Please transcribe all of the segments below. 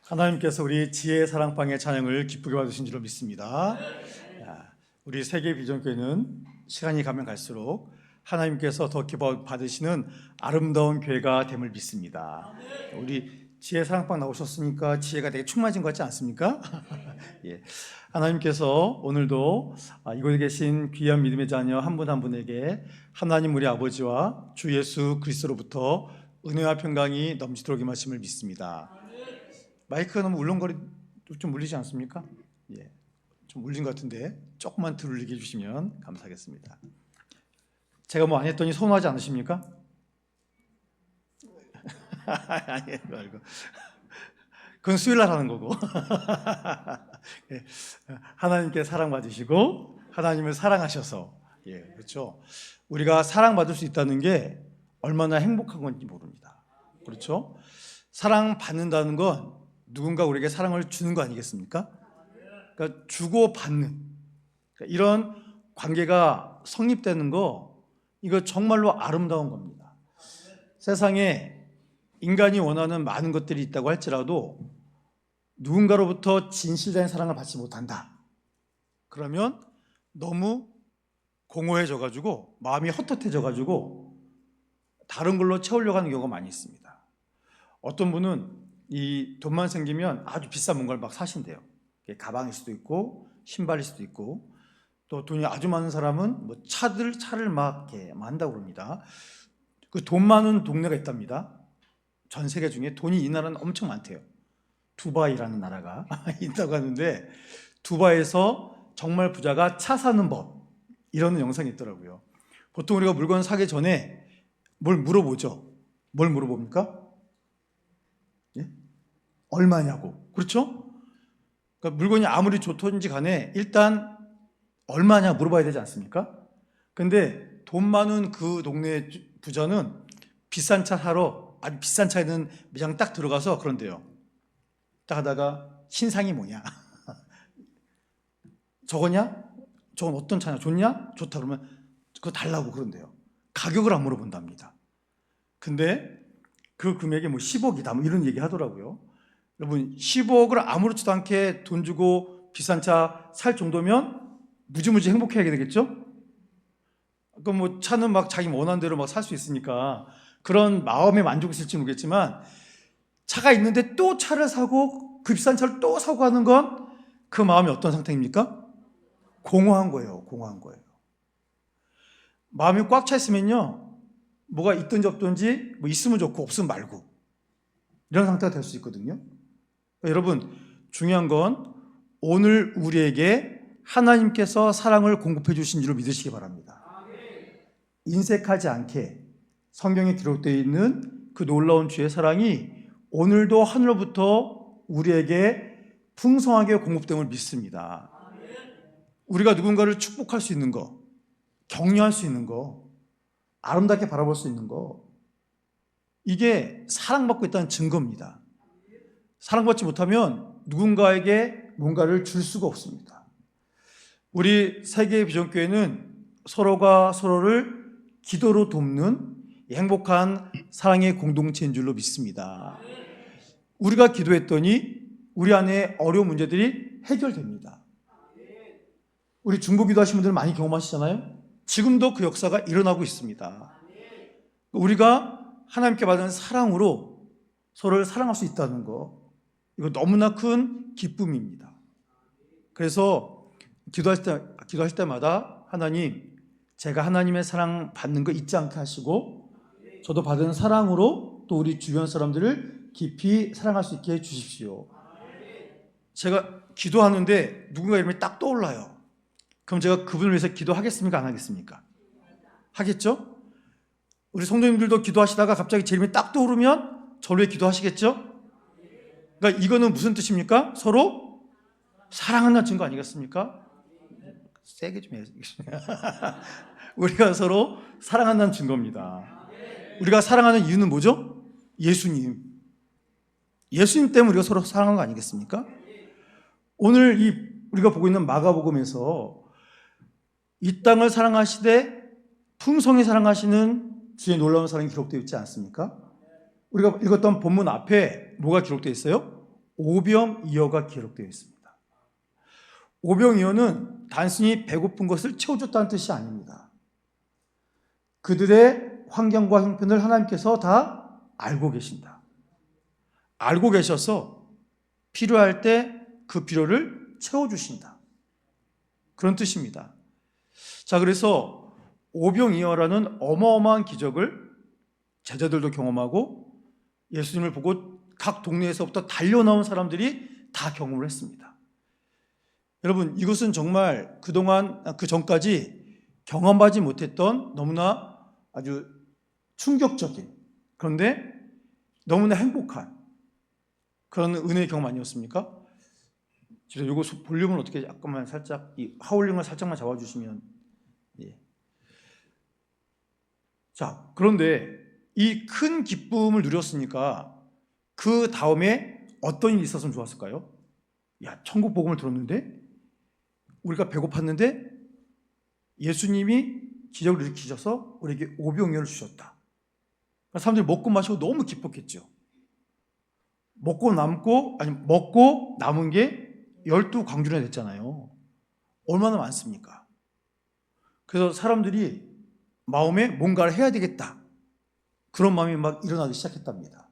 하나님께서 우리 지혜의 사랑방의 찬양을 기쁘게 받으신 줄로 믿습니다. 우리 세계 비전교회는 시간이 가면 갈수록 하나님께서 더 기뻐 받으시는 아름다운 교회가 됨을 믿습니다. 우리 지혜 사랑방 나오셨으니까 지혜가 되게 충만해진 것 같지 않습니까? 예. 하나님께서 오늘도 이곳에 계신 귀한 믿음의 자녀 한 분 한 분에게 하나님 우리 아버지와 주 예수 그리스도로부터 은혜와 평강이 넘치도록 임하심을 믿습니다. 마이크가 너무 울렁거리 좀 울리지 않습니까? 예, 좀 울린 것 같은데 조금만 덜 울리게 해주시면 감사하겠습니다. 제가 뭐 안 했더니 서운하지 않으십니까? 아니 말고 그건 수요일 날 하는 거고. 예, 하나님께 사랑받으시고 하나님을 사랑하셔서 그렇죠. 우리가 사랑받을 수 있다는 게 얼마나 행복한 건지 모릅니다. 그렇죠? 사랑받는다는 건 누군가 우리에게 사랑을 주는 거 아니겠습니까? 그러니까 주고 받는 이런 관계가 성립되는 거, 이거 정말로 아름다운 겁니다. 세상에 인간이 원하는 많은 것들이 있다고 할지라도 누군가로부터 진실된 사랑을 받지 못한다. 그러면 너무 공허해져 가지고 마음이 헛헛해져 가지고 다른 걸로 채우려고 하는 경우가 많이 있습니다. 어떤 분은 이 돈만 생기면 아주 비싼 뭔가를 막 사신대요. 가방일 수도 있고 신발일 수도 있고, 또 돈이 아주 많은 사람은 뭐 차를 막 이렇게 한다고 그럽니다. 그 돈 많은 동네가 있답니다. 전 세계 중에 돈이 이 나라는 엄청 많대요. 두바이라는 나라가 있다고 하는데, 두바이에서 정말 부자가 차 사는 법, 이런 영상이 있더라고요. 보통 우리가 물건 사기 전에 뭘 물어보죠. 뭘 물어봅니까? 예? 얼마냐고. 그렇죠? 그러니까 물건이 아무리 좋든지 간에 일단 얼마냐 물어봐야 되지 않습니까? 근데 돈 많은 그 동네 부자는 비싼 차 사러 아주 비싼 차에 있는 매장 딱 들어가서 그런데요. 딱 하다가 신상이 뭐냐? 저거냐? 저건 어떤 차냐? 좋냐? 좋다 그러면 그거 달라고 그런데요. 가격을 안 물어본답니다. 근데 그 금액이 뭐 10억이다 뭐 이런 얘기 하더라고요. 여러분 10억을 아무렇지도 않게 돈 주고 비싼 차 살 정도면 무지무지 행복해야 되겠죠? 그럼 뭐 차는 막 자기 원하는 대로 막 살 수 있으니까 그런 마음의 만족이 있을지 모르겠지만, 차가 있는데 또 차를 사고 그 비싼 차를 또 사고 하는 건 그 마음이 어떤 상태입니까? 공허한 거예요. 공허한 거예요. 마음이 꽉 차 있으면요, 뭐가 있든지 없든지 뭐 있으면 좋고 없으면 말고 이런 상태가 될 수 있거든요. 여러분 중요한 건 오늘 우리에게 하나님께서 사랑을 공급해 주신 줄로 믿으시기 바랍니다. 인색하지 않게 성경에 기록되어 있는 그 놀라운 주의 사랑이 오늘도 하늘로부터 우리에게 풍성하게 공급됨을 믿습니다. 우리가 누군가를 축복할 수 있는 거, 격려할 수 있는 거, 아름답게 바라볼 수 있는 거, 이게 사랑받고 있다는 증거입니다. 사랑받지 못하면 누군가에게 뭔가를 줄 수가 없습니다. 우리 세계의 비전교회는 서로가 서로를 기도로 돕는 행복한 사랑의 공동체인 줄로 믿습니다. 우리가 기도했더니 우리 안에 어려운 문제들이 해결됩니다. 우리 중보 기도하신 분들 많이 경험하시잖아요. 지금도 그 역사가 일어나고 있습니다. 우리가 하나님께 받은 사랑으로 서로를 사랑할 수 있다는 거, 이거 너무나 큰 기쁨입니다. 그래서 기도하실 때마다 하나님, 제가 하나님의 사랑 받는 거 잊지 않게 하시고 저도 받은 사랑으로 또 우리 주변 사람들을 깊이 사랑할 수 있게 해주십시오. 제가 기도하는데 누군가 이름이 딱 떠올라요. 그럼 제가 그분을 위해서 기도하겠습니까? 안 하겠습니까? 하겠죠? 우리 성도님들도 기도하시다가 갑자기 제 이름이 딱 떠오르면 저를 위해 기도하시겠죠? 그러니까 이거는 무슨 뜻입니까? 서로 사랑한다는 증거 아니겠습니까? 세게 좀 해야지. 우리가 서로 사랑한다는 증거입니다. 우리가 사랑하는 이유는 뭐죠? 예수님. 예수님 때문에 우리가 서로 사랑하는 거 아니겠습니까? 오늘 우리가 보고 있는 마가복음에서 이 땅을 사랑하시되 풍성히 사랑하시는 주의 놀라운 사랑이 기록되어 있지 않습니까? 우리가 읽었던 본문 앞에 뭐가 기록되어 있어요? 오병이어가 기록되어 있습니다. 오병이어는 단순히 배고픈 것을 채워줬다는 뜻이 아닙니다. 그들의 환경과 형편을 하나님께서 다 알고 계신다. 알고 계셔서 필요할 때 그 필요를 채워주신다. 그런 뜻입니다. 자, 그래서 오병이어라는 어마어마한 기적을 제자들도 경험하고 예수님을 보고 각 동네에서부터 달려나온 사람들이 다 경험을 했습니다. 여러분, 이것은 정말 그동안 그 전까지 경험하지 못했던 너무나 아주 충격적인, 그런데 너무나 행복한 그런 은혜의 경험 아니었습니까? 제가 이거 볼륨을 어떻게 잠깐만 살짝, 이 하울링을 살짝만 잡아주시면, 예. 자, 그런데 이 큰 기쁨을 누렸으니까 그 다음에 어떤 일이 있었으면 좋았을까요? 야, 천국 복음을 들었는데 우리가 배고팠는데 예수님이 기적을 일으키셔서 우리에게 오병이어를 주셨다. 사람들이 먹고 마시고 너무 기뻤겠죠. 먹고 남은 게 12광주나 됐잖아요. 얼마나 많습니까? 그래서 사람들이 마음에 뭔가를 해야 되겠다, 그런 마음이 막 일어나기 시작했답니다.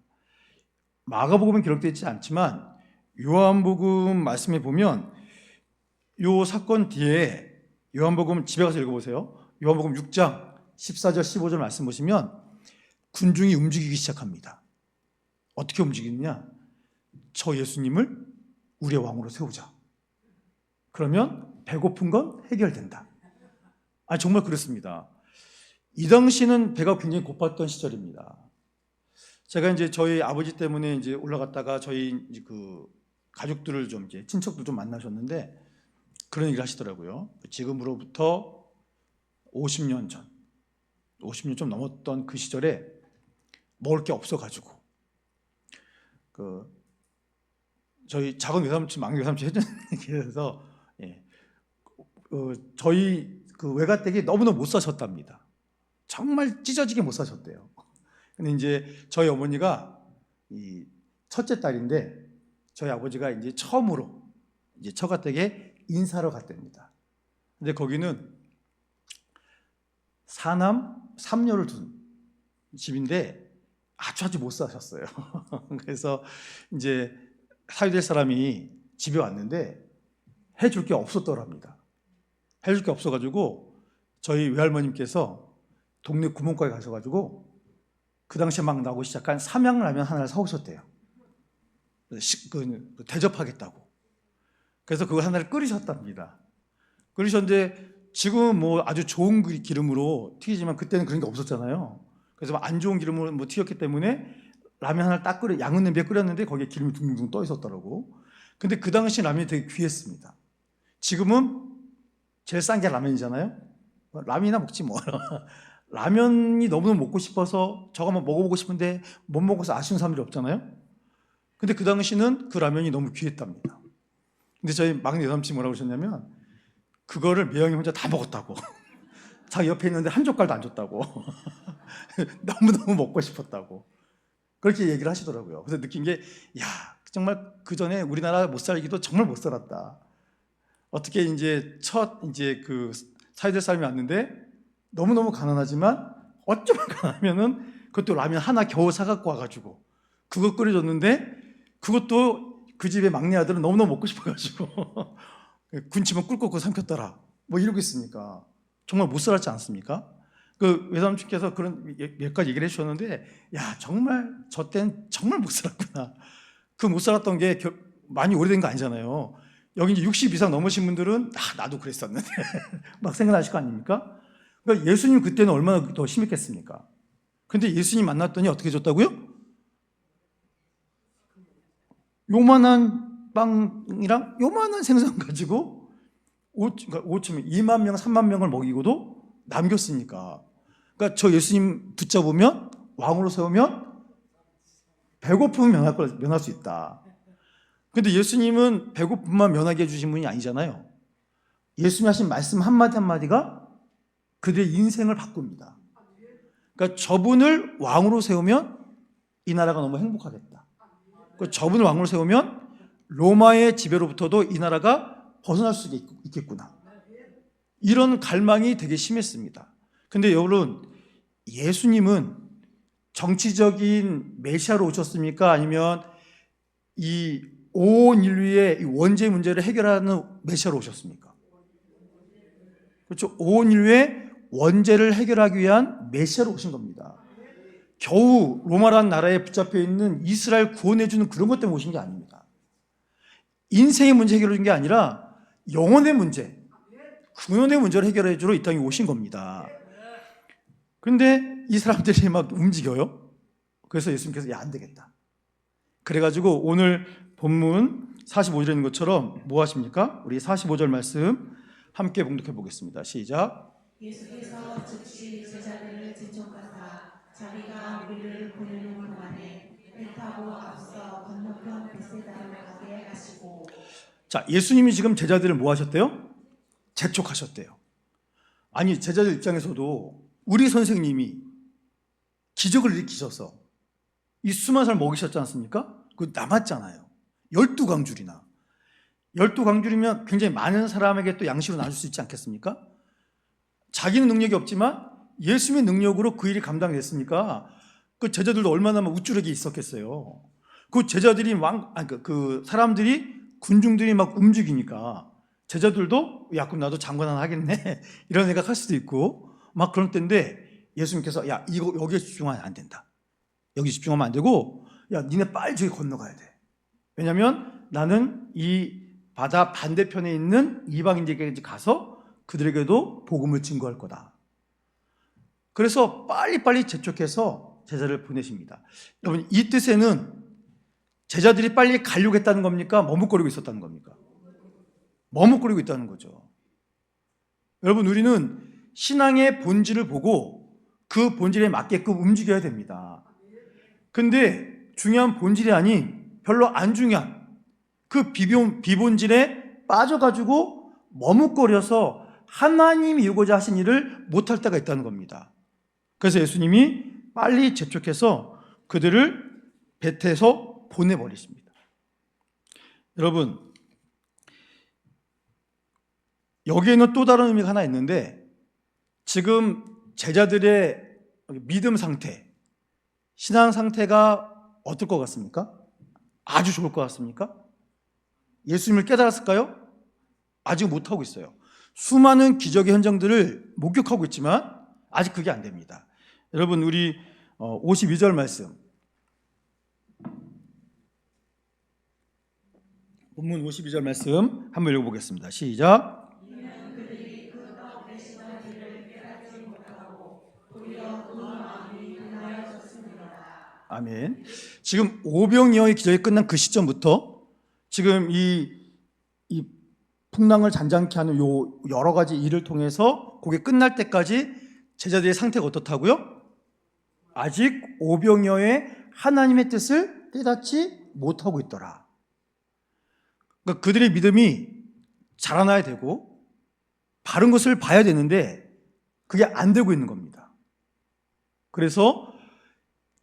마가복음은 기록되어 있지 않지만 요한복음 말씀에 보면 요 사건 뒤에, 요한복음 집에 가서 읽어보세요. 요한복음 6장 14절 15절 말씀 보시면 군중이 움직이기 시작합니다. 어떻게 움직이느냐? 저 예수님을 우리의 왕으로 세우자. 그러면 배고픈 건 해결된다. 정말 그렇습니다. 이 당시는 배가 굉장히 고팠던 시절입니다. 제가 이제 저희 아버지 때문에 이제 올라갔다가 저희 이제 그 가족들을 좀, 이제 친척들 좀 만나셨는데 그런 얘기를 하시더라고요. 지금으로부터 50년 전, 50년 좀 넘었던 그 시절에 먹을 게 없어가지고 저희 작은 외삼촌, 막내 외삼촌 해준 얘기에서, 예, 저희 그 외가댁이 너무너무 못 사셨답니다. 정말 찢어지게 못 사셨대요. 근데 이제 저희 어머니가 이 첫째 딸인데 저희 아버지가 이제 처음으로 이제 처가댁에 인사로 갔답니다. 근데 거기는 4남 3녀를 둔 집인데 아주 못 사셨어요. 그래서 이제 사위될 사람이 집에 왔는데 해줄 게 없었더랍니다. 해줄 게 없어가지고 저희 외할머님께서 동네 구멍가게 가셔가지고 그 당시에 막 나오기 시작한 삼양라면 하나를 사오셨대요. 대접하겠다고. 그래서 그거 하나를 끓이셨답니다. 끓이셨는데 지금은 뭐 아주 좋은 기름으로 튀기지만 그때는 그런 게 없었잖아요. 그래서 안 좋은 기름으로 뭐 튀겼기 때문에 라면 하나를 딱 양은 냄비에 끓였는데 거기에 기름이 둥둥 떠 있었더라고. 근데 그 당시 라면이 되게 귀했습니다. 지금은 제일 싼 게 라면이잖아요. 라면이나 먹지 뭐. 라면이 너무너무 먹고 싶어서 저거 한번 먹어보고 싶은데 못 먹어서 아쉬운 사람들이 없잖아요. 근데 그 당시는 그 라면이 너무 귀했답니다. 근데 저희 막내 여삼촌이 뭐라고 하셨냐면 그거를 매형이 혼자 다 먹었다고. 자기 옆에 있는데 한 젓갈도 안 줬다고. 너무너무 먹고 싶었다고. 그렇게 얘기를 하시더라고요. 그래서 느낀 게, 야, 정말 그 전에 우리나라 못 살기도 정말 못 살았다. 어떻게 이제 그 사회될 사람이 왔는데 너무너무 가난하지만 어쩌면 가난하면은 그것도 라면 하나 겨우 사갖고 와가지고 그거 끓여줬는데 그것도 그 집의 막내 아들은 너무너무 먹고 싶어가지고 군침을 꿀꺽 삼켰더라. 뭐 이러고 있으니까 정말 못 살았지 않습니까? 그 외삼촌께서 그런 몇 가지 얘기를 해주셨는데, 야, 정말 저 땐 정말 못 살았구나. 그 못 살았던 게 많이 오래된 거 아니잖아요. 여기 이제 60 이상 넘으신 분들은 나도 그랬었는데 막 생각나실 거 아닙니까? 그러니까 예수님 그때는 얼마나 더 심했겠습니까? 근데 예수님 만났더니 어떻게 줬다고요? 요만한 빵이랑 요만한 생선 가지고 2만 명, 3만 명을 먹이고도 남겼으니까. 그러니까 저 예수님 붙잡으면, 왕으로 세우면 배고픔을 면할 수 있다. 근데 예수님은 배고픔만 면하게 해주신 분이 아니잖아요. 예수님이 하신 말씀 한마디 한마디가 그들의 인생을 바꿉니다. 그러니까 저분을 왕으로 세우면 이 나라가 너무 행복하겠다. 그러니까 저분을 왕으로 세우면 로마의 지배로부터도 이 나라가 벗어날 수 있겠구나. 이런 갈망이 되게 심했습니다. 근데 여러분, 예수님은 정치적인 메시아로 오셨습니까? 아니면 이 온 인류의 원죄 문제를 해결하는 메시아로 오셨습니까? 그렇죠. 온 인류의 원죄를 해결하기 위한 메시아로 오신 겁니다. 겨우 로마라는 나라에 붙잡혀 있는 이스라엘 구원해주는 그런 것 때문에 오신 게 아닙니다. 인생의 문제 해결해 준 게 아니라 영혼의 문제, 근원의 문제를 해결해 주러 이 땅에 오신 겁니다. 그런데 이 사람들이 막 움직여요. 그래서 예수님께서 야, 안 되겠다. 그래가지고 오늘 본문 45절에 있는 것처럼 뭐 하십니까? 우리 45절 말씀 함께 봉독해 보겠습니다. 시작. 예수께서 즉시 제자들을 재촉하사 자기가 우리를 보내는 동안에 배 타고 앞서 건너편 베세다로 가게 하시고. 자, 예수님이 지금 제자들을 뭐 하셨대요? 재촉하셨대요. 아니, 제자들 입장에서도 우리 선생님이 기적을 일으키셔서 이 수많은 사람 먹이셨지 않습니까? 그거 남았잖아요. 12광줄이나. 12광줄이면 굉장히 많은 사람에게 또 양식으로 나눌 수 있지 않겠습니까? 자기는 능력이 없지만 예수님의 능력으로 그 일이 감당됐으니까 그 제자들도 얼마나 우쭐하게 있었겠어요. 그 제자들이 그 사람들이 군중들이 막 움직이니까 제자들도 야, 그럼 나도 장관 하나 하겠네 이런 생각할 수도 있고 막 그런 때인데 예수님께서 야, 이거 여기에 집중하면 안 된다. 여기 집중하면 안 되고 야, 니네 빨리 저기 건너가야 돼. 왜냐하면 나는 이 바다 반대편에 있는 이방인들에게 가서 그들에게도 복음을 증거할 거다. 그래서 빨리빨리 재촉해서 제자를 보내십니다. 여러분, 이 뜻에는 제자들이 빨리 가려고 했다는 겁니까? 머뭇거리고 있었다는 겁니까? 머뭇거리고 있다는 거죠. 여러분, 우리는 신앙의 본질을 보고 그 본질에 맞게끔 움직여야 됩니다. 근데 중요한 본질이 아닌 별로 안 중요한 그 비본질에 빠져가지고 머뭇거려서 하나님이 이루고자 하신 일을 못할 때가 있다는 겁니다. 그래서 예수님이 빨리 재촉해서 그들을 뱉어서 보내버리십니다. 여러분, 여기에는 또 다른 의미가 하나 있는데 지금 제자들의 믿음 상태, 신앙 상태가 어떨 것 같습니까? 아주 좋을 것 같습니까? 예수님을 깨달았을까요? 아직 못하고 있어요. 수많은 기적의 현장들을 목격하고 있지만 아직 그게 안 됩니다. 여러분, 우리 52절 말씀, 본문 52절 말씀 한번 읽어보겠습니다. 시작. 아멘. 지금 오병이어의 기적이 끝난 그 시점부터 지금 이 풍랑을 잔잔케 하는 요 여러 가지 일을 통해서 그게 끝날 때까지 제자들의 상태가 어떻다고요? 아직 오병이어의 하나님의 뜻을 깨닫지 못하고 있더라. 그러니까 그들의 믿음이 자라나야 되고 바른 것을 봐야 되는데 그게 안 되고 있는 겁니다. 그래서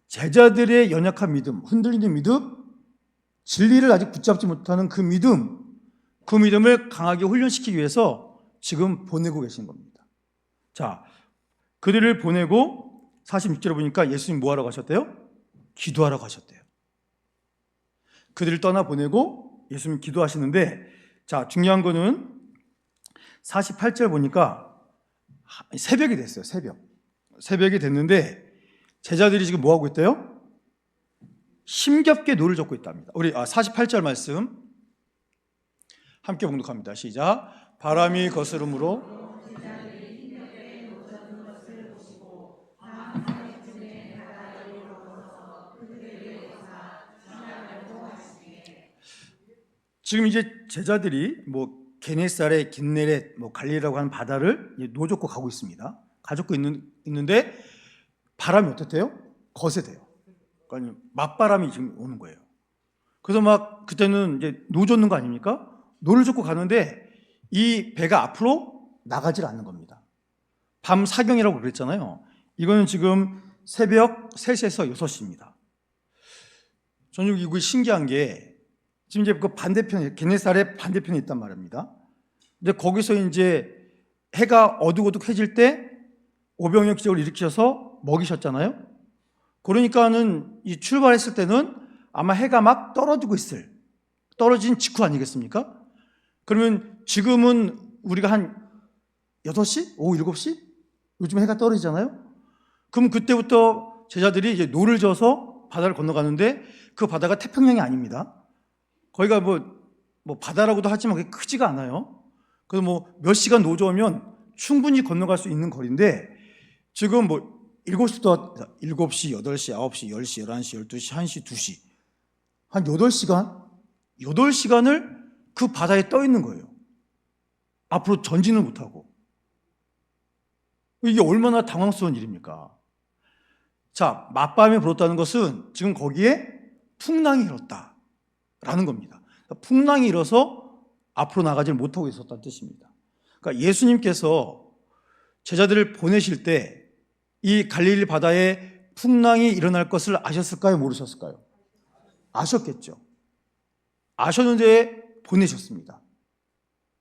제자들의 연약한 믿음, 흔들리는 믿음, 진리를 아직 붙잡지 못하는 그 믿음을 강하게 훈련시키기 위해서 지금 보내고 계신 겁니다. 자, 그들을 보내고 46절에 보니까 예수님 뭐 하러 가셨대요? 기도하러 가셨대요. 그들을 떠나보내고 예수님 기도하시는데, 자, 중요한 거는 48절 보니까 새벽이 됐어요. 새벽이 됐는데 제자들이 지금 뭐 하고 있대요? 힘겹게 노를 젓고 있답니다. 우리 48절 말씀 함께 봉독합니다. 시작. 바람이 거스름으로 지금 이제 제자들이 뭐 게네사렛, 긴네렛, 뭐 갈릴리라고 하는 바다를 노젓고 가고 있습니다. 가젓고 있는데 바람이 어떻대요? 거세대요. 그러니까 맞바람이 지금 오는 거예요. 그래서 막 그때는 이제 노 젓는 거 아닙니까? 노를 젓고 가는데 이 배가 앞으로 나가질 않는 겁니다. 밤 사경이라고 그랬잖아요. 이거는 지금 새벽 3시에서 6시입니다. 저는 이거 신기한 게 지금 이제 그 반대편에, 게네사렛 반대편에 있단 말입니다. 근데 거기서 이제 해가 어둑어둑해질 때 오병이어 기적을 일으키셔서 먹이셨잖아요. 그러니까는 이 출발했을 때는 아마 해가 막 떨어진 직후 아니겠습니까? 그러면 지금은 우리가 한 6시? 오후 7시? 요즘 해가 떨어지잖아요? 그럼 그때부터 제자들이 이제 노를 져서 바다를 건너가는데 그 바다가 태평양이 아닙니다. 거기가 뭐 바다라고도 하지만 그게 크지가 않아요. 그래서 뭐 몇 시간 노저으면 충분히 건너갈 수 있는 거리인데 지금 뭐 7시부터 7시, 8시, 9시, 10시, 11시, 12시, 1시, 2시 한 8시간을 그 바다에 떠 있는 거예요. 앞으로 전진을 못하고. 이게 얼마나 당황스러운 일입니까? 자, 맞밤에 불었다는 것은 지금 거기에 풍랑이 일었다라는 겁니다. 풍랑이 일어서 앞으로 나가지 못하고 있었다는 뜻입니다. 그러니까 예수님께서 제자들을 보내실 때 이 갈릴리 바다에 풍랑이 일어날 것을 아셨을까요? 모르셨을까요? 아셨겠죠. 아셨는데 보내셨습니다.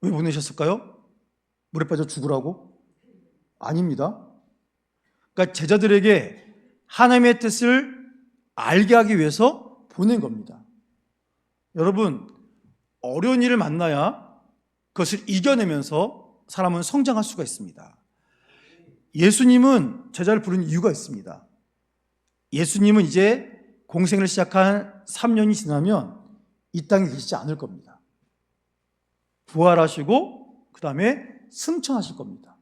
왜 보내셨을까요? 물에 빠져 죽으라고? 아닙니다. 그러니까 제자들에게 하나님의 뜻을 알게 하기 위해서 보낸 겁니다. 여러분, 어려운 일을 만나야 그것을 이겨내면서 사람은 성장할 수가 있습니다. 예수님은 제자를 부른 이유가 있습니다. 예수님은 이제 공생을 시작한 3년이 지나면 이 땅에 계시지 않을 겁니다. 부활하시고 그 다음에 승천하실 겁니다.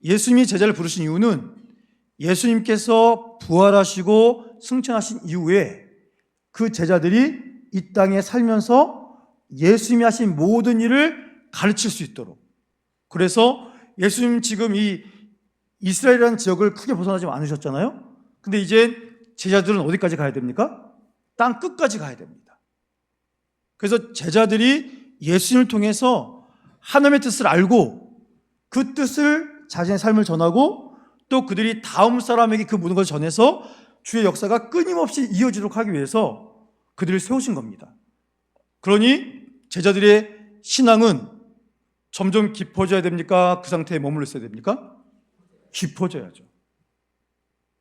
예수님이 제자를 부르신 이유는 예수님께서 부활하시고 승천하신 이후에 그 제자들이 이 땅에 살면서 예수님이 하신 모든 일을 가르칠 수 있도록. 그래서 예수님 지금 이 이스라엘이라는 지역을 크게 벗어나지 않으셨잖아요. 근데 이제 제자들은 어디까지 가야 됩니까? 땅 끝까지 가야 됩니다. 그래서 제자들이 예수님을 통해서 하나님의 뜻을 알고 그 뜻을 자신의 삶을 전하고 또 그들이 다음 사람에게 그 모든 것을 전해서 주의 역사가 끊임없이 이어지도록 하기 위해서 그들을 세우신 겁니다. 그러니 제자들의 신앙은 점점 깊어져야 됩니까? 그 상태에 머물러 있어야 됩니까? 깊어져야죠.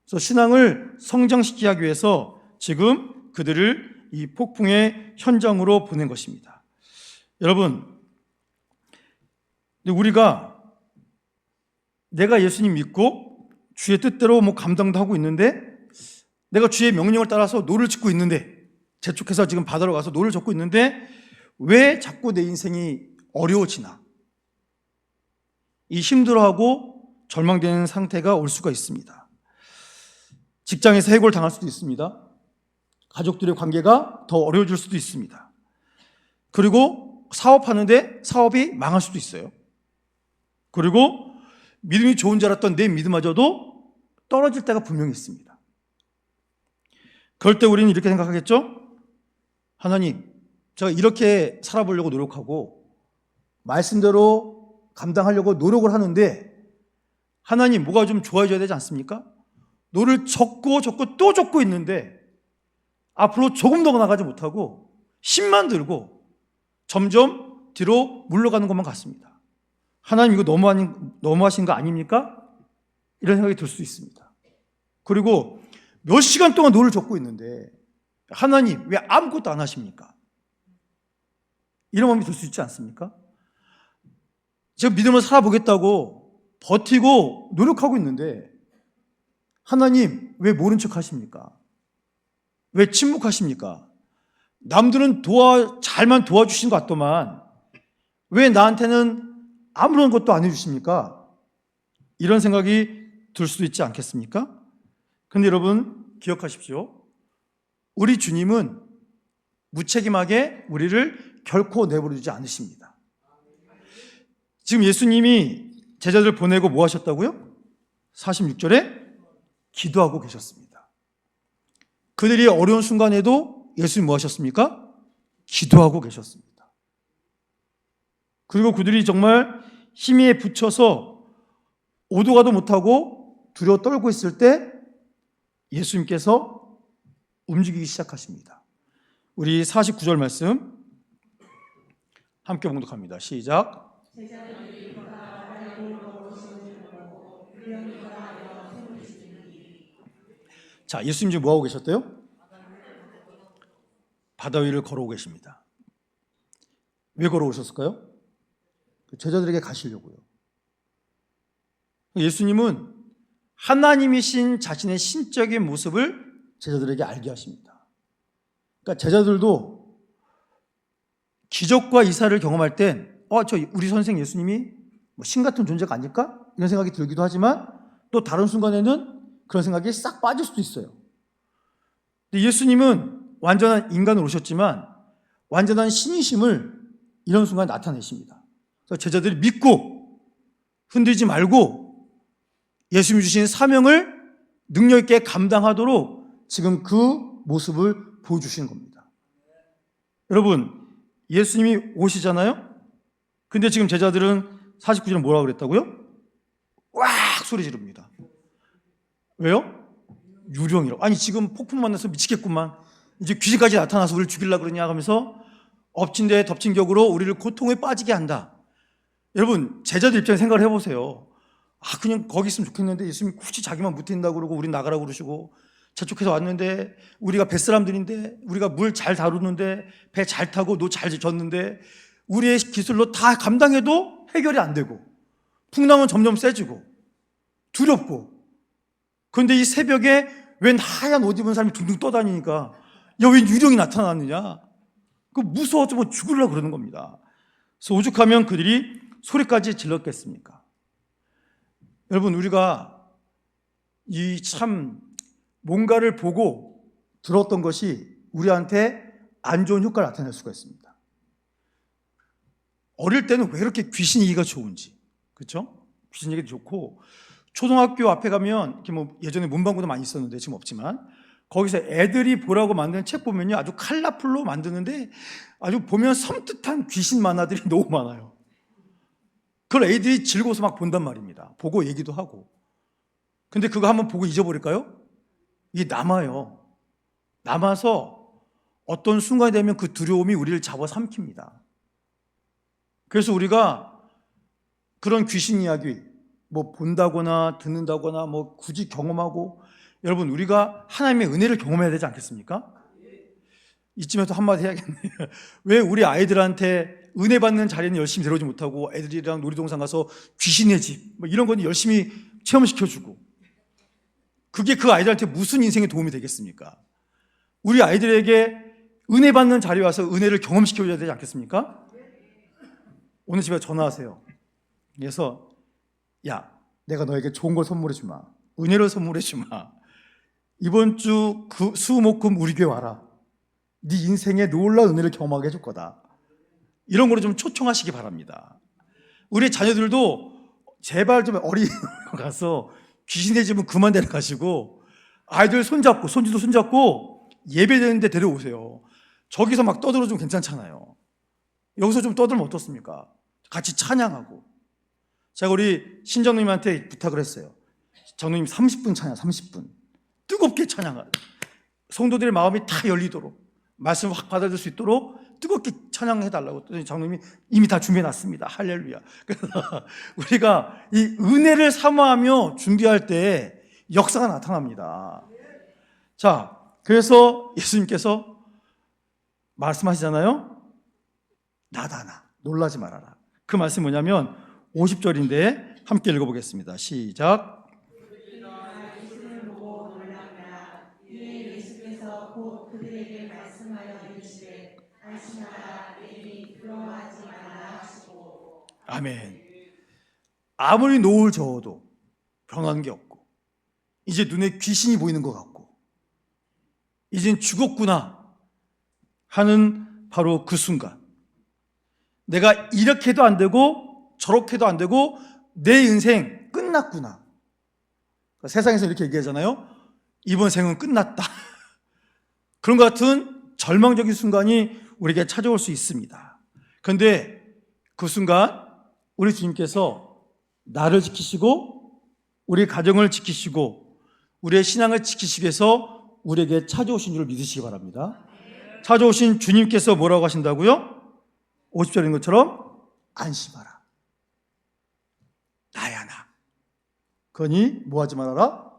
그래서 신앙을 성장시키기 하기 위해서 지금 그들을 이 폭풍의 현장으로 보낸 것입니다. 여러분, 우리가 내가 예수님 믿고 주의 뜻대로 뭐 감당도 하고 있는데 내가 주의 명령을 따라서 노를 짓고 있는데 재촉해서 지금 바다로 가서 노를 젓고 있는데 왜 자꾸 내 인생이 어려워지나? 이 힘들어하고 절망되는 상태가 올 수가 있습니다. 직장에서 해고를 당할 수도 있습니다. 가족들의 관계가 더 어려워질 수도 있습니다. 그리고 사업하는데 사업이 망할 수도 있어요. 그리고 믿음이 좋은 줄 알았던 내 믿음마저도 떨어질 때가 분명히 있습니다. 그럴 때 우리는 이렇게 생각하겠죠? 하나님, 제가 이렇게 살아보려고 노력하고 말씀대로 감당하려고 노력을 하는데 하나님, 뭐가 좀 좋아져야 되지 않습니까? 노를 젓고 또 젓고 있는데 앞으로 조금 더 나가지 못하고 힘만 들고 점점 뒤로 물러가는 것만 같습니다. 하나님, 이거 너무하신 거 아닙니까? 이런 생각이 들 수 있습니다. 그리고 몇 시간 동안 노를 젓고 있는데 하나님, 왜 아무것도 안 하십니까? 이런 마음이 들 수 있지 않습니까? 제가 믿음으로 살아보겠다고 버티고 노력하고 있는데 하나님, 왜 모른 척 하십니까? 왜 침묵하십니까? 남들은 잘만 도와주신 것 같더만 왜 나한테는 아무런 것도 안 해주십니까? 이런 생각이 들 수도 있지 않겠습니까? 그런데 여러분 기억하십시오. 우리 주님은 무책임하게 우리를 결코 내버려두지 않으십니다. 지금 예수님이 제자들 보내고 뭐 하셨다고요? 46절에 기도하고 계셨습니다. 그들이 어려운 순간에도 예수님 뭐 하셨습니까? 기도하고 계셨습니다. 그리고 그들이 정말 힘에 부쳐서 오도 가도 못하고 두려워 떨고 있을 때 예수님께서 움직이기 시작하십니다. 우리 49절 말씀 함께 봉독합니다. 시작. 제자들이 그가 말을 걸으시는 보고 유령이 걸어하여 손을 주니. 자, 예수님 지금 뭐하고 계셨대요? 바다 위를 걸어오고 계십니다. 왜 걸어오셨을까요? 제자들에게 가시려고요. 예수님은 하나님이신 자신의 신적인 모습을 제자들에게 알게 하십니다. 그러니까 제자들도 기적과 이사를 경험할 땐 우리 선생 예수님이 뭐 신 같은 존재가 아닐까? 이런 생각이 들기도 하지만 또 다른 순간에는 그런 생각이 싹 빠질 수도 있어요. 근데 예수님은 완전한 인간으로 오셨지만 완전한 신이심을 이런 순간에 나타내십니다. 그래서 제자들이 믿고 흔들지 말고 예수님이 주신 사명을 능력 있게 감당하도록 지금 그 모습을 보여주시는 겁니다. 여러분, 예수님이 오시잖아요? 근데 지금 제자들은 49절에 뭐라고 그랬다고요? 왁 소리 지릅니다. 왜요? 유령이라고. 아니 지금 폭풍 만나서 미치겠구만. 이제 귀신까지 나타나서 우리를 죽이려고 그러냐 하면서 엎친 데 덮친 격으로 우리를 고통에 빠지게 한다. 여러분, 제자들 입장에 생각을 해보세요. 그냥 거기 있으면 좋겠는데 예수님이 굳이 자기만 못한다고 그러고 우린 나가라고 그러시고, 저쪽에서 왔는데 우리가 뱃사람들인데 우리가 물 잘 다루는데 배 잘 타고 노 잘 젓는데 우리의 기술로 다 감당해도 해결이 안 되고 풍랑은 점점 세지고 두렵고, 그런데 이 새벽에 웬 하얀 옷 입은 사람이 둥둥 떠다니니까 웬 유령이 나타났느냐, 그 무서워서 뭐 죽으려고 그러는 겁니다. 그래서 오죽하면 그들이 소리까지 질렀겠습니까? 여러분, 우리가 이 참 뭔가를 보고 들었던 것이 우리한테 안 좋은 효과를 나타낼 수가 있습니다. 어릴 때는 왜 이렇게 귀신 얘기가 좋은지, 그렇죠? 귀신 얘기도 좋고, 초등학교 앞에 가면 이렇게 뭐 예전에 문방구도 많이 있었는데 지금 없지만 거기서 애들이 보라고 만드는 책 보면요, 아주 컬러풀로 만드는데 아주 보면 섬뜩한 귀신 만화들이 너무 많아요. 그걸 애들이 즐거워서 막 본단 말입니다. 보고 얘기도 하고. 근데 그거 한번 보고 잊어버릴까요? 이게 남아요. 남아서 어떤 순간이 되면 그 두려움이 우리를 잡아삼킵니다. 그래서 우리가 그런 귀신 이야기 뭐 본다거나 듣는다거나 뭐 굳이 경험하고, 여러분, 우리가 하나님의 은혜를 경험해야 되지 않겠습니까? 이쯤에서 한마디 해야겠네요. 왜 우리 아이들한테 은혜 받는 자리는 열심히 데려오지 못하고 애들이랑 놀이동산 가서 귀신의 집 뭐 이런 건 열심히 체험시켜주고, 그게 그 아이들한테 무슨 인생에 도움이 되겠습니까? 우리 아이들에게 은혜 받는 자리에 와서 은혜를 경험시켜줘야 되지 않겠습니까? 오늘 집에 전화하세요. 그래서 야, 내가 너에게 좋은 걸 선물해 주마, 은혜를 선물해 주마, 이번 주 그 수목금 우리 교회 와라, 네 인생에 놀라운 은혜를 경험하게 해줄 거다, 이런 거를 좀 초청하시기 바랍니다. 우리 자녀들도 제발 좀 어린이집 가서 귀신의 집은 그만 데려가시고 아이들 손잡고 손주도 손잡고 예배되는 데 데려오세요. 저기서 막 떠들어주면 괜찮잖아요. 여기서 좀 떠들면 어떻습니까? 같이 찬양하고. 제가 우리 신정님한테 부탁을 했어요. 정님 30분 찬양, 30분 뜨겁게 찬양하라. 성도들의 마음이 다 열리도록, 말씀을 확 받아들일 수 있도록 뜨겁게 찬양해달라고. 장로님이 이미 다 준비해놨습니다. 할렐루야. 그래서 우리가 이 은혜를 사모하며 준비할 때 역사가 나타납니다. 자, 그래서 예수님께서 말씀하시잖아요. 나다, 놀라지 말아라. 그 말씀이 뭐냐면 50절인데 함께 읽어보겠습니다. 시작. 예수를 보고 놀랍니다. 이에 예수께서 곧 그들에게 말씀하여 이르시되 안심하라, 내일이 두려워하지 말라 하시고. 아멘. 아무리 노을 저어도 변한 게 없고, 이제 눈에 귀신이 보이는 것 같고, 이젠 죽었구나 하는 바로 그 순간, 내가 이렇게도 안 되고 저렇게도 안 되고 내 인생 끝났구나. 그러니까 세상에서 이렇게 얘기하잖아요. 이번 생은 끝났다. 그런 것 같은 절망적인 순간이 우리에게 찾아올 수 있습니다. 그런데 그 순간 우리 주님께서 나를 지키시고 우리 가정을 지키시고 우리의 신앙을 지키시기 위해서 우리에게 찾아오신 줄 믿으시기 바랍니다. 찾아오신 주님께서 뭐라고 하신다고요? 50절인 것처럼 안심하라. 나야 나. 그러니 뭐하지 말아라?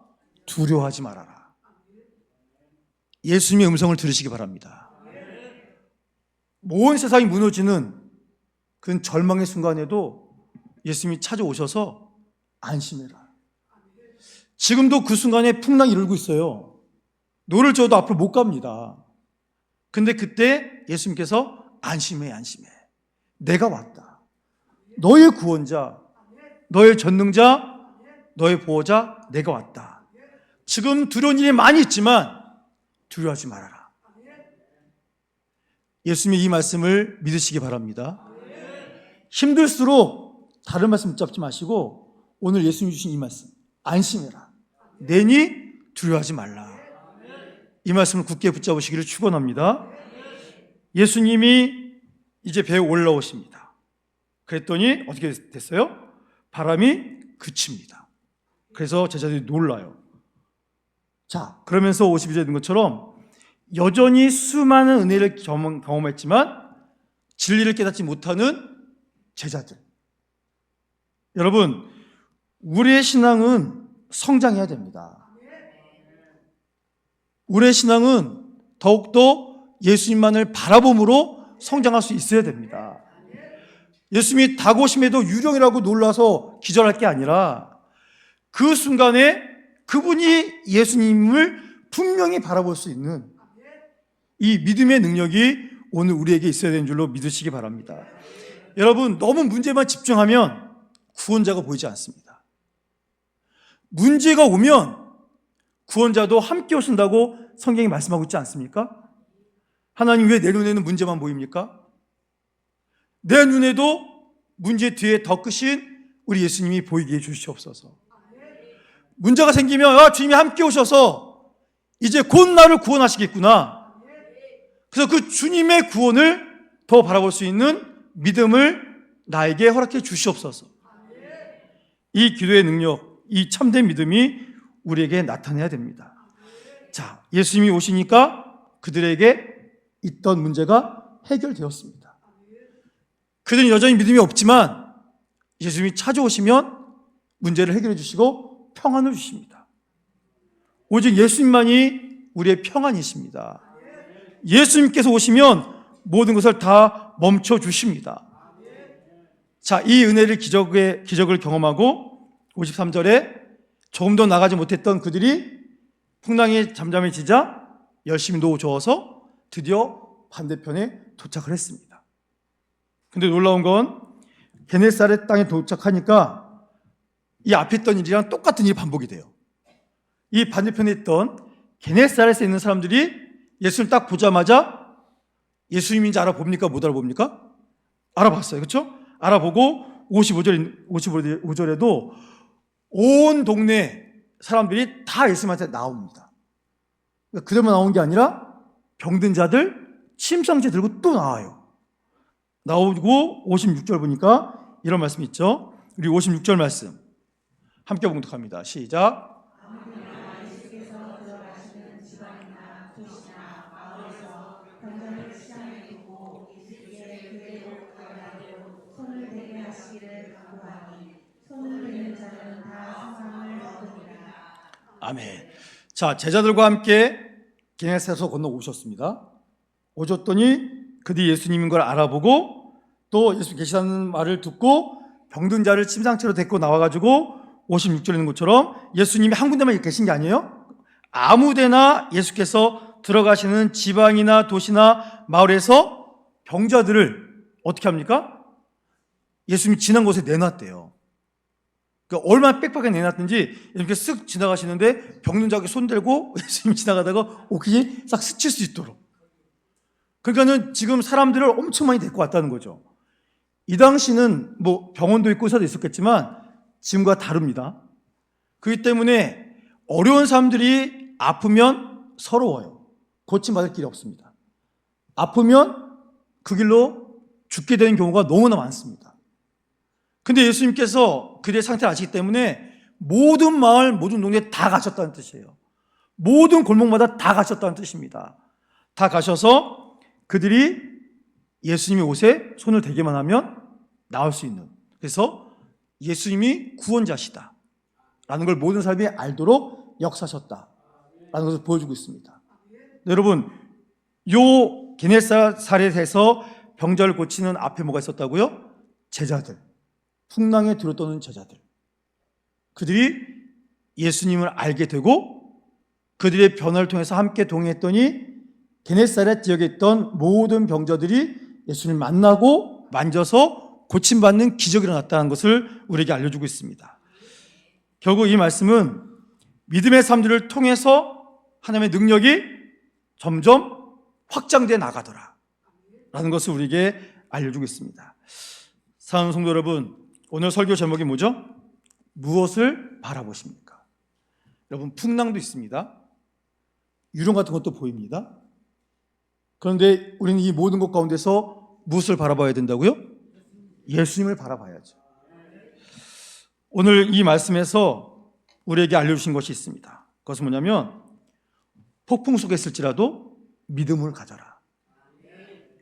두려워하지 말아라. 예수님의 음성을 들으시기 바랍니다. 온 세상이 무너지는 그 절망의 순간에도 예수님이 찾아오셔서 안심해라. 지금도 그 순간에 풍랑이 일고 있어요. 노를 저어도 앞으로 못 갑니다. 근데 그때 예수님께서 안심해, 안심해. 내가 왔다. 너의 구원자, 너의 전능자, 너의 보호자, 내가 왔다. 지금 두려운 일이 많이 있지만 두려워하지 말아라. 예수님의 이 말씀을 믿으시기 바랍니다. 힘들수록 다른 말씀 붙잡지 마시고 오늘 예수님이 주신 이 말씀, 안심해라. 내니 두려워하지 말라. 이 말씀을 굳게 붙잡으시기를 축원합니다. 예수님이 이제 배에 올라오십니다. 그랬더니 어떻게 됐어요? 바람이 그칩니다. 그래서 제자들이 놀라요. 자, 그러면서 52절에 있는 것처럼 여전히 수많은 은혜를 경험했지만 진리를 깨닫지 못하는 제자들. 여러분, 우리의 신앙은 성장해야 됩니다. 우리의 신앙은 더욱더 예수님만을 바라봄으로 성장할 수 있어야 됩니다. 예수님이 다고심에도 유령이라고 놀라서 기절할 게 아니라 그 순간에 그분이 예수님을 분명히 바라볼 수 있는 이 믿음의 능력이 오늘 우리에게 있어야 되는 줄로 믿으시기 바랍니다. 여러분, 너무 문제만 집중하면 구원자가 보이지 않습니다. 문제가 오면 구원자도 함께 오신다고 성경이 말씀하고 있지 않습니까? 하나님 왜 내 눈에는 문제만 보입니까? 내 눈에도 문제 뒤에 더 크신 우리 예수님이 보이게 해주시옵소서. 문제가 생기면 주님이 함께 오셔서 이제 곧 나를 구원하시겠구나. 그래서 그 주님의 구원을 더 바라볼 수 있는 믿음을 나에게 허락해 주시옵소서. 이 기도의 능력, 이 참된 믿음이 우리에게 나타나야 됩니다. 자, 예수님이 오시니까 그들에게 있던 문제가 해결되었습니다. 그들은 여전히 믿음이 없지만 예수님이 찾아오시면 문제를 해결해 주시고 평안을 주십니다. 오직 예수님만이 우리의 평안이십니다. 예수님께서 오시면 모든 것을 다 멈춰 주십니다. 자, 이 은혜를 기적을 경험하고 53절에 조금 더 나가지 못했던 그들이 풍랑이 잠잠해지자 열심히 노저어서 드디어 반대편에 도착을 했습니다. 근데 놀라운 건 게네사렛 땅에 도착하니까 이 앞에 있던 일이랑 똑같은 일이 반복이 돼요. 이 반대편에 있던 게네사렛에 있는 사람들이 예수를 딱 보자마자 예수님인지 알아봅니까? 못 알아봅니까? 알아봤어요. 그렇죠? 알아보고 55절에도 온 동네 사람들이 다 예수님한테 나옵니다. 그들만 나온 게 아니라 병든 자들, 침상째 들고 또 나와요. 나오고 56절 보니까 이런 말씀이 있죠. 우리 56절 말씀 함께 봉독합니다. 시작. 예수께서 들어가시는 지방이나 도시나 마을에서 병자를 시장에 두고 이제 그대로 가라고 손을 대게 하시기를 간구하니 손을 대는 자는 다 상상을 얻으리라. 아멘. 자, 제자들과 함께 게네사렛에서 건너 오셨습니다. 오셨더니 그들이 예수님인 걸 알아보고 또 예수 계시다는 말을 듣고 병든 자를 침상째로 데리고 나와가지고 56절에 있는 것처럼 예수님이 한 군데만 계신 게 아니에요. 아무데나 예수께서 들어가시는 지방이나 도시나 마을에서 병자들을 어떻게 합니까? 예수님이 지난 곳에 내놨대요. 그러니까 얼마나 빽빽하게 내놨든지 이렇게 쓱 지나가시는데 병든 자에게 손 들고 예수님이 지나가다가 오키지 싹 스칠 수 있도록. 그러니까는 지금 사람들을 엄청 많이 데리고 왔다는 거죠. 이 당시는 뭐 병원도 있고 의사도 있었겠지만 지금과 다릅니다. 그렇기 때문에 어려운 사람들이 아프면 서러워요. 고침받을 길이 없습니다. 아프면 그 길로 죽게 되는 경우가 너무나 많습니다. 근데 예수님께서 그들의 상태를 아시기 때문에 모든 마을, 모든 동네에 다 가셨다는 뜻이에요. 모든 골목마다 다 가셨다는 뜻입니다. 다 가셔서 그들이 예수님의 옷에 손을 대기만 하면 나올 수 있는, 그래서 예수님이 구원자시다 라는 걸 모든 사람이 알도록 역사하셨다 라는 것을 보여주고 있습니다. 여러분, 요 게네사렛에서 병자를 고치는 앞에 뭐가 있었다고요? 제자들, 풍랑에 뒤로 떠는 제자들, 그들이 예수님을 알게 되고 그들의 변화를 통해서 함께 동행했더니 게네사렛 지역에 있던 모든 병자들이 예수님을 만나고 만져서 고침받는 기적이 일어났다는 것을 우리에게 알려주고 있습니다. 결국 이 말씀은 믿음의 삶들을 통해서 하나님의 능력이 점점 확장되어 나가더라 라는 것을 우리에게 알려주고 있습니다. 사랑하는 성도 여러분, 오늘 설교 제목이 뭐죠? 무엇을 바라보십니까? 여러분, 풍랑도 있습니다. 유령 같은 것도 보입니다. 그런데 우리는 이 모든 것 가운데서 무엇을 바라봐야 된다고요? 예수님을 바라봐야죠. 오늘 이 말씀에서 우리에게 알려주신 것이 있습니다. 그것은 뭐냐면 폭풍 속에 있을지라도 믿음을 가져라.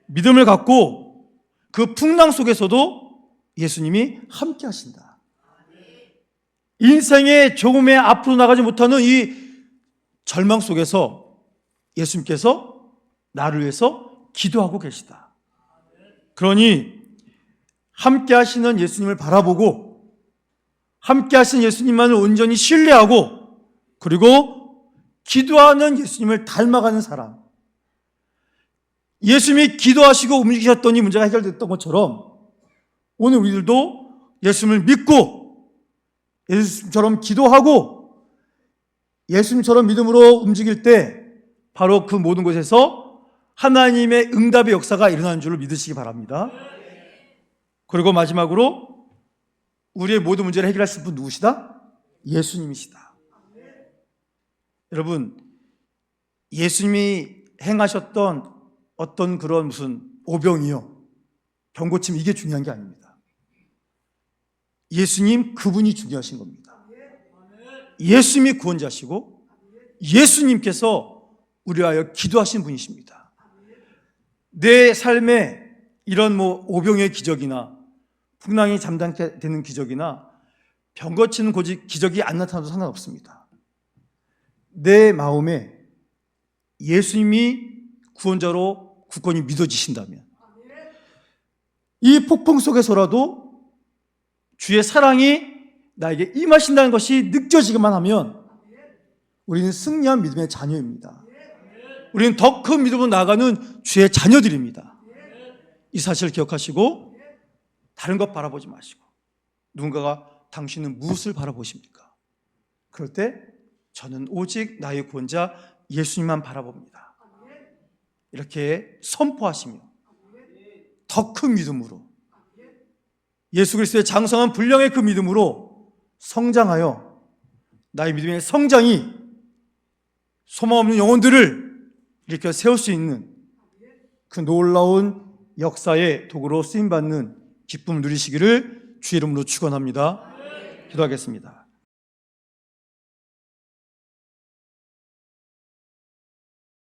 믿음을 갖고 그 풍랑 속에서도 예수님이 함께 하신다. 인생의 조금의 앞으로 나가지 못하는 이 절망 속에서 예수님께서 나를 위해서 기도하고 계시다. 그러니 함께 하시는 예수님을 바라보고 함께 하시는 예수님만을 온전히 신뢰하고 그리고 기도하는 예수님을 닮아가는 사람, 예수님이 기도하시고 움직이셨더니 문제가 해결됐던 것처럼 오늘 우리들도 예수님을 믿고 예수님처럼 기도하고 예수님처럼 믿음으로 움직일 때 바로 그 모든 곳에서 하나님의 응답의 역사가 일어나는 줄을 믿으시기 바랍니다. 그리고 마지막으로 우리의 모든 문제를 해결하실 분 누구시다? 예수님이시다. 여러분, 예수님이 행하셨던 어떤 그런 무슨 오병이요, 병고침, 이게 중요한 게 아닙니다. 예수님 그분이 중요하신 겁니다. 예수님이 구원자시고 예수님께서 우리하여 기도하신 분이십니다. 내 삶에 이런 오병의 기적이나 풍랑이 잠잠게 되는 기적이나 병 고치는 기적이 안 나타나도 상관없습니다. 내 마음에 예수님이 구원자로 굳건히 믿어지신다면 이 폭풍 속에서라도 주의 사랑이 나에게 임하신다는 것이 느껴지기만 하면 우리는 승리한 믿음의 자녀입니다. 우리는 더 큰 믿음으로 나아가는 주의 자녀들입니다. 이 사실을 기억하시고 다른 것 바라보지 마시고 누군가가 당신은 무엇을 바라보십니까? 그럴 때 저는 오직 나의 구원자 예수님만 바라봅니다. 이렇게 선포하시며 더 큰 믿음으로 예수 그리스도의 장성한 분량의 그 믿음으로 성장하여 나의 믿음의 성장이 소망 없는 영혼들을 이렇게 세울 수 있는 그 놀라운 역사의 도구로 쓰임받는 기쁨을 누리시기를 주의 이름으로 축원합니다. 기도하겠습니다.